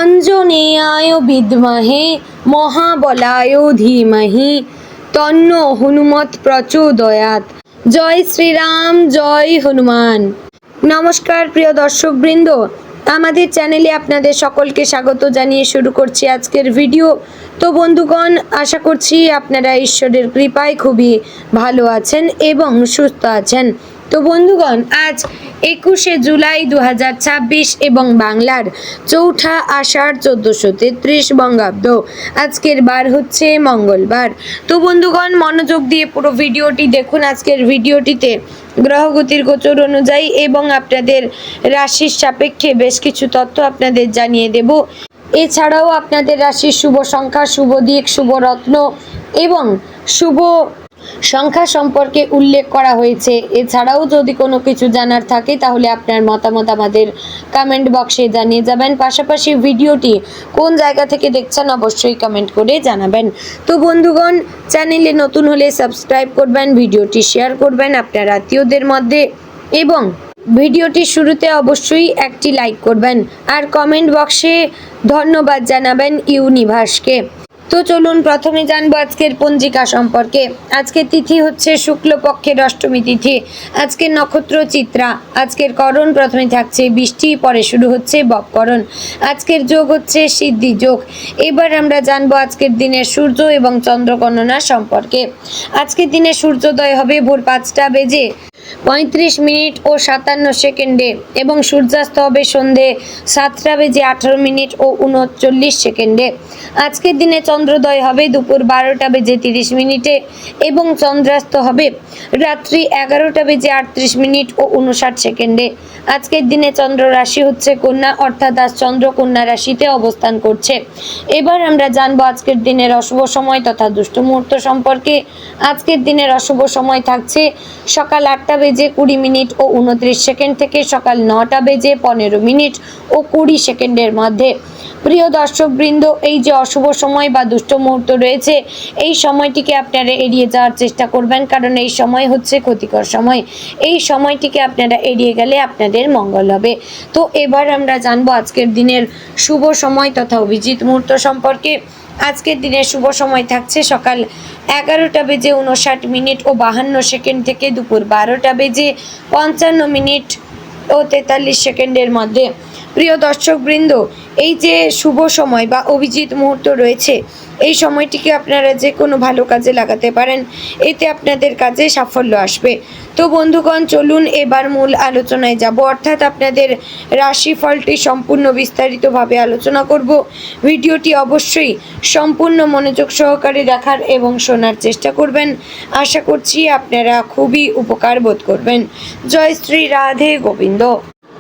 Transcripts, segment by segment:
অঞ্জনেয়ায় বিদ্মহে মহাবলায় ধীমহি তন্নো হনুমৎ প্রচোদয়াৎ। জয় শ্রীরাম, জয় হনুমান। নমস্কার প্রিয় দর্শকবৃন্দ, আমাদের চ্যানেলে আপনাদের সকলকে স্বাগত জানিয়ে শুরু করছি আজকের ভিডিও। তো বন্ধুগণ, আশা করছি আপনারা ঈশ্বরের কৃপায় খুবই ভালো আছেন এবং সুস্থ আছেন। তো বন্ধুগণ, আজ 21শে জুলাই 2026 এবং বাংলার 4ঠা আষাঢ় 1433 বঙ্গাব্দ। আজকের বার হচ্ছে মঙ্গলবার। তো বন্ধুগণ, মনোযোগ দিয়ে পুরো ভিডিওটি দেখুন। আজকের ভিডিওটিতে গ্রহগতির গোচর অনুযায়ী এবং আপনাদের রাশির সাপেক্ষে বেশ কিছু তথ্য আপনাদের জানিয়ে দেব। এছাড়াও আপনাদের রাশির শুভ সংখ্যা, শুভ দিক, শুভ রত্ন এবং শুভ সংখ্যা সম্পর্কে উল্লেখ করা হয়েছে। এছাড়াও যদি কোনো কিছু জানার থাকে তাহলে আপনার মতামত আমাদের কমেন্ট বক্সে জানিয়ে যাবেন। পাশাপাশি ভিডিওটি কোন জায়গা থেকে দেখছেন অবশ্যই কমেন্ট করে জানাবেন। তো বন্ধুগণ, চ্যানেলে নতুন হলে সাবস্ক্রাইব করবেন, ভিডিওটি শেয়ার করবেন আপনার আত্মীয়দের মধ্যে এবং ভিডিওটির শুরুতে অবশ্যই একটি লাইক করবেন আর কমেন্ট বক্সে ধন্যবাদ জানাবেন ইউনিভার্সকে। তো চলুন প্রথমে জানবো আজকের পঞ্জিকা সম্পর্কে। আজকের তিথি হচ্ছে শুক্লপক্ষের অষ্টমী তিথি। আজকের নক্ষত্র চিত্রা। আজকের করণ প্রথমে থাকছে বৃষ্টি, পরে শুরু হচ্ছে বপকরণ। আজকের যোগ হচ্ছে সিদ্ধি যোগ। এবার আমরা জানবো আজকের দিনের সূর্য এবং চন্দ্র গণনা সম্পর্কে। আজকের দিনে সূর্যোদয় হবে ভোর 5টা বেজে 35 মিনিট ও 57 সেকেন্ডে এবং সূর্যাস্ত হবে সন্ধে 7টা বেজে 18 মিনিট ও 39 সেকেন্ডে। আজকের দিনে চন্দ্রোদয় হবে দুপুর 12টা বেজে 30 মিনিটে এবং চন্দ্রাস্ত হবে রাত্রি 11টা বেজে 38 মিনিট ও 59 সেকেন্ডে। আজকের দিনে চন্দ্র রাশি হচ্ছে কন্যা, অর্থাৎ আজ চন্দ্র কন্যা রাশিতে অবস্থান করছে। এবার আমরা জানবো আজকের দিনের অশুভ সময় তথা দুষ্ট মুহূর্ত সম্পর্কে। আজকের দিনের অশুভ সময় থাকছে সকাল 8টা বেজে 20 মিনিট ও 29 সেকেন্ড থেকে সকাল 9টা বেজে 15 মিনিট ও 20 সেকেন্ডের মধ্যে। প্রিয় দর্শকবৃন্দ, এই যে অশুভ সময় বা দুষ্ট মুহূর্ত রয়েছে, এই সময়টিকে আপনারা এড়িয়ে যাওয়ার চেষ্টা করবেন, কারণ এই সময় হচ্ছে ক্ষতিকর সময়। এই সময়টিকে আপনারা এড়িয়ে গেলে আপনাদের মঙ্গল হবে। তো এবার আমরা জানবো আজকের দিনের শুভ সময় তথা অভিজিৎ মুহূর্ত সম্পর্কে। আজকের দিনের শুভ সময় থাকছে সকাল 11টা বেজে 59 মিনিট ও 52 সেকেন্ড থেকে দুপুর 12টা বেজে 55 মিনিট ও 43 সেকেন্ডের মধ্যে। প্রিয় দর্শকবৃন্দ, এই যে শুভ সময় বা অভিজিৎ মুহূর্ত রয়েছে, এই সময়টিকে আপনারা যে কোনো ভালো কাজে লাগাতে পারেন, এতে আপনাদের কাজে সাফল্য আসবে। তো বন্ধুগণ, চলুন এবার মূল আলোচনায় যাব, অর্থাৎ আপনাদের রাশিফলটি সম্পূর্ণ বিস্তারিতভাবে আলোচনা করব। ভিডিওটি অবশ্যই সম্পূর্ণ মনোযোগ সহকারে দেখার এবং শোনার চেষ্টা করবেন। আশা করছি আপনারা খুবই উপকার বোধ করবেন। জয় শ্রী রাধে গোবিন্দ।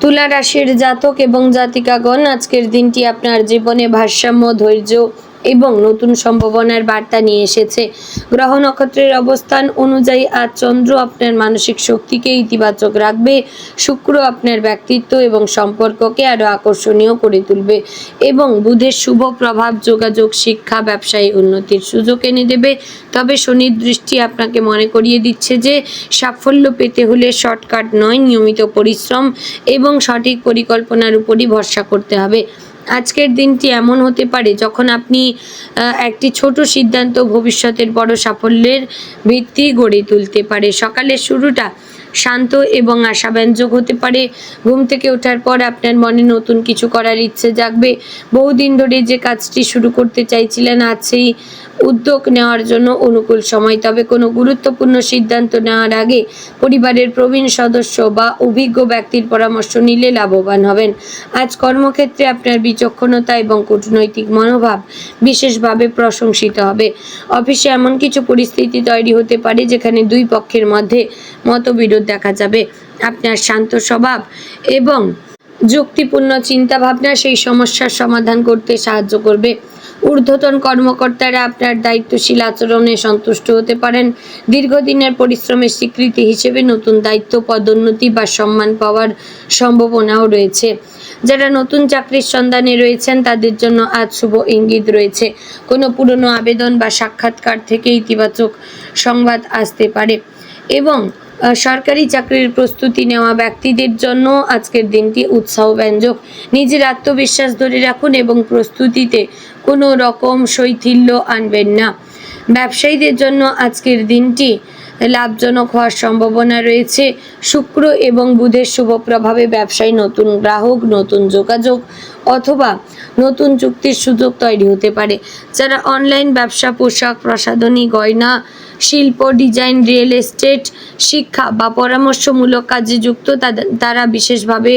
তুলা রাশির জাতক এবং জাতিকাগণ, আজকের দিনটি আপনার জীবনে ভারসাম্য, ধৈর্য এবং নতুন সম্ভাবনার বার্তা নিয়ে এসেছে। গ্রহ নক্ষত্রের অবস্থান অনুযায়ী আজ চন্দ্র আপনার মানসিক শক্তিকে ইতিবাচক রাখবে, শুক্র আপনার ব্যক্তিত্ব এবং সম্পর্ককে আরও আকর্ষণীয় করে তুলবে এবং বুধের শুভ প্রভাব যোগাযোগ, শিক্ষা, ব্যবসায়ী উন্নতির সুযোগ এনে দেবে। তবে শনির দৃষ্টি আপনাকে মনে করিয়ে দিচ্ছে যে সাফল্য পেতে হলে শর্টকাট নয়, নিয়মিত পরিশ্রম এবং সঠিক পরিকল্পনার উপরই ভরসা করতে হবে। আজকের দিনটি এমন হতে পারে যখন আপনি একটি ছোট সিদ্ধান্ত ভবিষ্যতের বড় সাফল্যের ভিত্তি গড়ে তুলতে পারে। সকালের শুরুটা শান্ত এবং আশাব্যঞ্জক হতে পারে। ঘুম থেকে ওঠার পর আপনার মনে নতুন কিছু করার ইচ্ছে জাগবে। বহুদিন ধরে যে কাজটি শুরু করতে চাইছিলেন, আজ সেই উদ্যোগ নেওয়ার জন্য অনুকূল সময়। তবে কোনো গুরুত্বপূর্ণ সিদ্ধান্ত নেওয়ার আগে পরিবারের প্রবীণ সদস্য বা অভিজ্ঞ ব্যক্তির পরামর্শ নিলে লাভবান হবেন। আজ কর্মক্ষেত্রে আপনার বিচক্ষণতা এবং কূটনৈতিক মনোভাব বিশেষভাবে প্রশংসিত হবে। অফিসে এমন কিছু পরিস্থিতি তৈরি হতে পারে যেখানে দুই পক্ষের মধ্যে মতবিরোধ দেখা যাবে। আপনার শান্ত স্বভাব এবং যুক্তিপূর্ণ চিন্তাভাবনা সেই সমস্যার সমাধান করতে সাহায্য করবে। ঊর্ধ্বতন কর্মকর্তারা আপনার দায়িত্বশীল আচরণে সন্তুষ্ট হতে পারেন। দীর্ঘদিনের পরিশ্রমের স্বীকৃতি হিসেবে নতুন দায়িত্ব, পদোন্নতি বা সম্মান পাওয়ার সম্ভাবনাও রয়েছে। যারা নতুন চাকরির সন্ধানে রয়েছেন তাদের জন্য আজ শুভ ইঙ্গিত রয়েছে। কোনো পুরনো আবেদন বা সাক্ষাৎকার থেকে ইতিবাচক সংবাদ আসতে পারে এবং সরকারি চাকরির প্রস্তুতি নেওয়া ব্যক্তিদের জন্য আজকের দিনটি উৎসাহব্যঞ্জক। নিজের আত্মবিশ্বাস ধরে রাখুন এবং প্রস্তুতিতে কোনো রকম শৈথিল্য আনবেন না। ব্যবসায়ীদের জন্য আজকের দিনটি লাভজনক হওয়ার সম্ভাবনা রয়েছে। শুক্র এবং বুধের শুভ প্রভাবে ব্যবসায় নতুন গ্রাহক, নতুন যোগাযোগ অথবা নতুন চুক্তির সুযোগ তৈরি হতে পারে। যারা অনলাইন ব্যবসা, পোশাক, প্রসাধনী, গয়না শিল্প, ডিজাইন, রিয়েল এস্টেট, শিক্ষা বা পরামর্শমূলক কাজে যুক্ত তারা বিশেষভাবে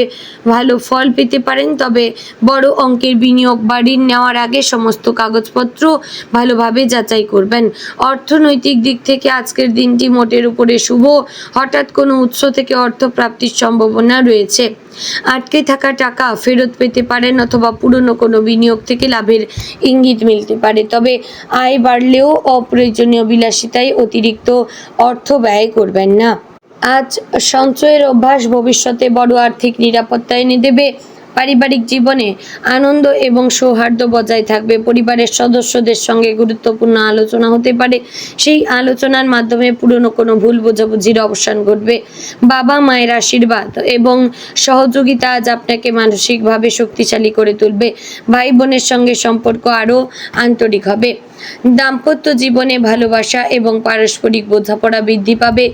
ভালো ফল পেতে পারেন। তবে বড় অঙ্কের বিনিয়োগ বা ঋণ নেওয়ার আগে সমস্ত কাগজপত্র ভালোভাবে যাচাই করবেন। অর্থনৈতিক দিক থেকে আজকের দিনটি মোটের উপরে শুভ। হঠাৎ কোনো উৎস থেকে অর্থ প্রাপ্তির সম্ভাবনা রয়েছে। আটকে থাকা টাকা ফেরত পেতে পারেন অথবা পুরনো কোনো বিনিয়োগ থেকে লাভের ইঙ্গিত মিলতে পারে। তবে আয় বাড়লেও অপ্রয়োজনীয় বিলাসিতায় অতিরিক্ত অর্থ ব্যয় করবেন না। আজ সঞ্চয়ের অভ্যাস ভবিষ্যতে বড় আর্থিক নিরাপত্তা এনে দেবে। পারিবারিক জীবনে আনন্দ এবং সৌহার্দ্য বজায় থাকবে। পরিবারের সদস্যদের সঙ্গে গুরুত্বপূর্ণ আলোচনা হতে পারে। সেই আলোচনার মাধ্যমে পুরনো কোনো ভুল বোঝাবুঝির অবসান ঘটবে। বাবা মায়ের আশীর্বাদ এবং সহযোগিতা আজ আপনাকে মানসিকভাবে শক্তিশালী করে তুলবে। ভাই বোনের সঙ্গে সম্পর্ক আরও আন্তরিক হবে। দাম্পত্য জীবনে ভালোবাসা এবং পারস্পরিক বোঝাপড়া বৃদ্ধি পাবে।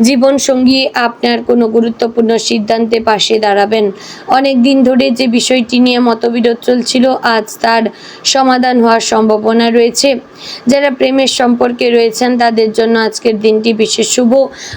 জীবনসঙ্গী আপনার কোনো গুরুত্বপূর্ণ সিদ্ধান্তে পাশে দাঁড়াবেন। অনেক দিন ধরে যে বিষয়টি নিয়ে মতবিরোধ চলছিল, আজ তার সমাধান হওয়ার সম্ভাবনা রয়েছে। যারা প্রেমের সম্পর্কে রয়েছেন তাদের জন্য আজকের দিনটি বিশেষ শুভ।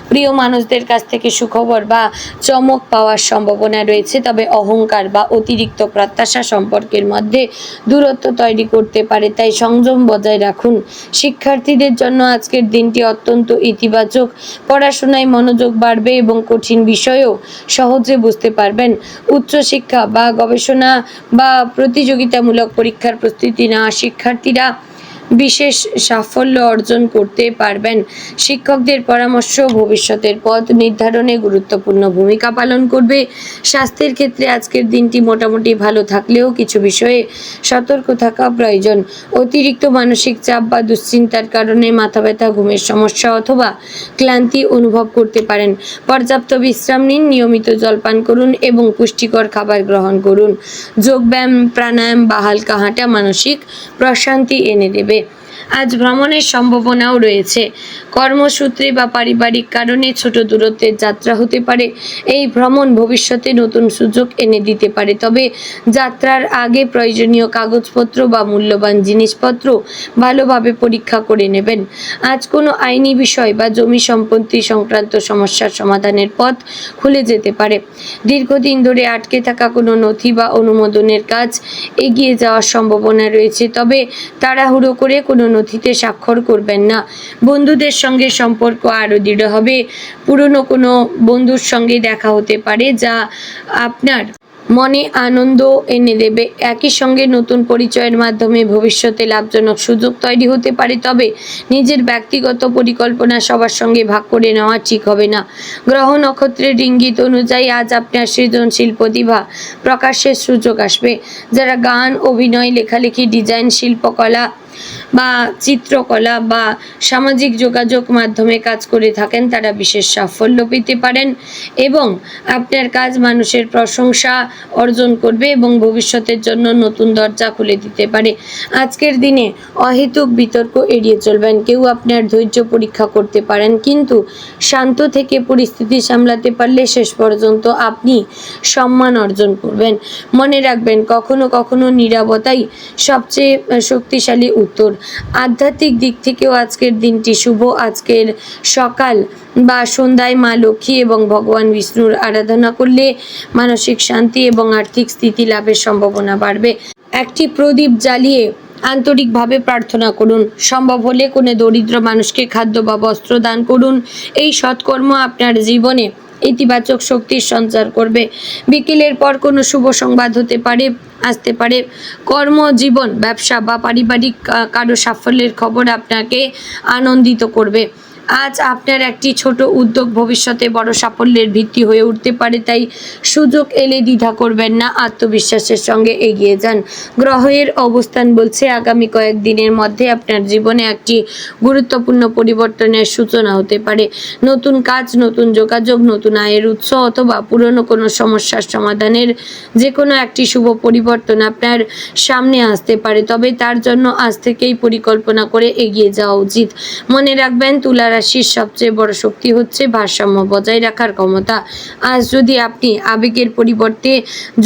প্রিয় মানুষদের কাছ থেকে সুখবর বা চমক পাওয়ার সম্ভাবনা রয়েছে। তবে অহংকার বা অতিরিক্ত প্রত্যাশা সম্পর্কের মধ্যে দূরত্ব তৈরি করতে পারে, তাই সংযম বজায় রাখুন। শিক্ষার্থীদের জন্য আজকের দিনটি অত্যন্ত ইতিবাচক। পড়াশোনায় মনোযোগ বাড়বে এবং কঠিন বিষয়ও সহজে বুঝতে পারবেন। উচ্চশিক্ষা বা গবেষণা বা প্রতিযোগিতামূলক পরীক্ষার প্রস্তুতি নেওয়া শিক্ষার্থীরা বিশেষ সাফল্য অর্জন করতে পারবেন। শিক্ষকদের পরামর্শ ভবিষ্যতের পথ নির্ধারণে গুরুত্বপূর্ণ ভূমিকা পালন করবে। স্বাস্থ্যের ক্ষেত্রে আজকের দিনটি মোটামুটি ভালো থাকলেও কিছু বিষয়ে সতর্ক থাকা প্রয়োজন। অতিরিক্ত মানসিক চাপ বা দুশ্চিন্তার কারণে মাথা ব্যথা, ঘুমের সমস্যা অথবা ক্লান্তি অনুভব করতে পারেন। পর্যাপ্ত বিশ্রাম নিন, নিয়মিত জলপান করুন এবং পুষ্টিকর খাবার গ্রহণ করুন। যোগব্যায়াম, প্রাণায়াম বা হালকা হাঁটা মানসিক প্রশান্তি এনে দেবে। আজ ভ্রমণের সম্ভাবনাও রয়েছে। কর্মসূত্রে বা পারিবারিক কারণে ছোট দূরত্বের যাত্রা হতে পারে। এই ভ্রমণ ভবিষ্যতে নতুন সুযোগ এনে দিতে পারে। তবে যাত্রার আগে প্রয়োজনীয় কাগজপত্র বা মূল্যবান জিনিসপত্র ভালোভাবে পরীক্ষা করে নেবেন। আজ কোনো আইনি বিষয় বা জমি সম্পত্তি সংক্রান্ত সমস্যার সমাধানের পথ খুলে যেতে পারে। দীর্ঘদিন ধরে আটকে থাকা কোনো নথি বা অনুমোদনের কাজ এগিয়ে যাওয়ার সম্ভাবনা রয়েছে। তবে তাড়াহুড়ো করে কোনো নথিতে স্বাক্ষর করবেন না। বন্ধুদের সঙ্গে সম্পর্ক আরও দৃঢ় হবে। পুরনো কোনো বন্ধুর সঙ্গে দেখা হতে পারে যা আপনার মনে আনন্দ এনে দেবে। একই সঙ্গে নতুন পরিচয়ের মাধ্যমে ভবিষ্যতে লাভজনক সুযোগ তৈরি হতে পারে। তবে নিজের ব্যক্তিগত পরিকল্পনা সবার সঙ্গে ভাগ করে নেওয়া ঠিক হবে না। গ্রহ নক্ষত্রের ইঙ্গিত অনুযায়ী আজ আপনার সৃজনশীল প্রতিভা প্রকাশের সুযোগ আসবে। যারা গান, অভিনয়, লেখালেখি, ডিজাইন, শিল্পকলা বা চিত্রকলা বা সামাজিক যোগাযোগ মাধ্যমে কাজ করে থাকেন তারা বিশেষ সাফল্য পেতে পারেন এবং আপনার কাজ মানুষের প্রশংসা অর্জন করবে এবং ভবিষ্যতের জন্য নতুন দরজা খুলে দিতে পারে। আজকের দিনে অহেতুক বিতর্ক এড়িয়ে চলবেন। কেউ আপনার ধৈর্য পরীক্ষা করতে পারেন, কিন্তু শান্ত থেকে পরিস্থিতি সামলাতে পারলে শেষ পর্যন্ত আপনি সম্মান অর্জন করবেন। মনে রাখবেন, কখনো কখনো নীরবতাই সবচেয়ে শক্তিশালী উত্তর। আধ্যাত্মিক দিক থেকেও আজকের দিনটি শুভ। আজকের সকাল বা সন্ধ্যায় মা লক্ষ্মী এবং ভগবান বিষ্ণুর আরাধনা করলে মানসিক শান্তি এবং আর্থিক স্থিতি লাভের সম্ভাবনা বাড়বে। একটি প্রদীপ জ্বালিয়ে আন্তরিকভাবে প্রার্থনা করুন। সম্ভব হলে কোনো দরিদ্র মানুষকে খাদ্য বা বস্ত্র দান করুন। এই সৎকর্ম আপনার জীবনে ইতিবাচক শক্তির সঞ্চার করবে। বিকেলের পর কোনো শুভ সংবাদ আসতে পারে। কর্মজীবন, ব্যবসা বা পারিবারিক কারো সাফল্যের খবর আপনাকে আনন্দিত করবে। আজ আপনার একটি ছোট উদ্যোগ ভবিষ্যতে বড় সাফল্যের ভিত্তি হয়ে উঠতে পারে, তাই সুযোগ এলে দ্বিধা করবেন না, আত্মবিশ্বাসের সঙ্গে এগিয়ে যান। গ্রহের অবস্থান বলছে আগামী কয়েকদিনের মধ্যে আপনার জীবনে একটি গুরুত্বপূর্ণ পরিবর্তনের সূচনা হতে পারে। নতুন কাজ, নতুন যোগাযোগ, নতুন আয়ের উৎস অথবা পুরনো কোনো সমস্যার সমাধানের যে কোনো একটি শুভ পরিবর্তন আপনার সামনে আসতে পারে, তবে তার জন্য আজ থেকেই পরিকল্পনা করে এগিয়ে যাওয়া উচিত। মনে রাখবেন, তুলা রাশির সবচেয়ে বড় শক্তি হচ্ছে ভারসাম্য বজায় রাখার ক্ষমতা। আজ যদি আপনি আবেগের পরিবর্তে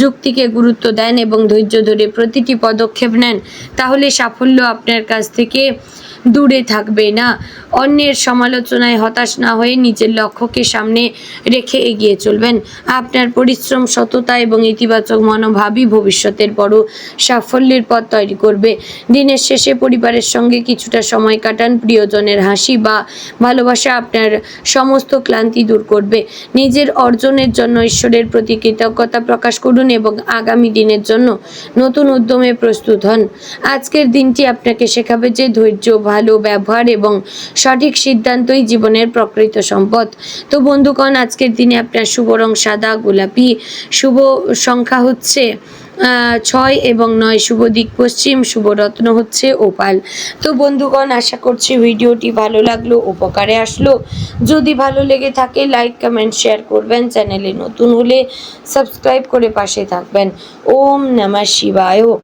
যুক্তিকে গুরুত্ব দেন এবং ধৈর্য ধরে প্রতিটি পদক্ষেপ নেন, তাহলে সাফল্য আপনার কাছ থেকে দূরে থাকবে না। অন্যের সমালোচনায় হতাশ না হয়ে নিজের লক্ষ্যকে সামনে রেখে এগিয়ে চলবেন। আপনার পরিশ্রম, সততা এবং ইতিবাচক মনোভাবই ভবিষ্যতের বড় সাফল্যের পথ তৈরি করবে। দিনের শেষে পরিবারের সঙ্গে কিছুটা সময় কাটান। প্রিয়জনের হাসি বা ভালোবাসা আপনার সমস্ত ক্লান্তি দূর করবে। নিজের অর্জনের জন্য ঈশ্বরের প্রতি কৃতজ্ঞতা প্রকাশ করুন এবং আগামী দিনের জন্য নতুন উদ্যমে প্রস্তুত হন। আজকের দিনটি আপনাকে শেখাবে যে ধৈর্য, ভালো ব্যবহার এবং সঠিক সিদ্ধান্তই জীবনের প্রকৃত সম্পদ। তো বন্ধুগণ, আজকের দিনে আপনার শুভ রং সাদা, গোলাপি। শুভ সংখ্যা হচ্ছে 6 এবং 9। শুভ দিক পশ্চিম। শুভ রত্ন হচ্ছে ওপাল। তো বন্ধুগণ, আশা করছি ভিডিওটি ভালো লাগলো, উপকারে আসলো। যদি ভালো লেগে থাকে লাইক, কমেন্ট, শেয়ার করবেন। চ্যানেলে নতুন হলে সাবস্ক্রাইব করে পাশে থাকবেন। ওম নমঃ শিবায়।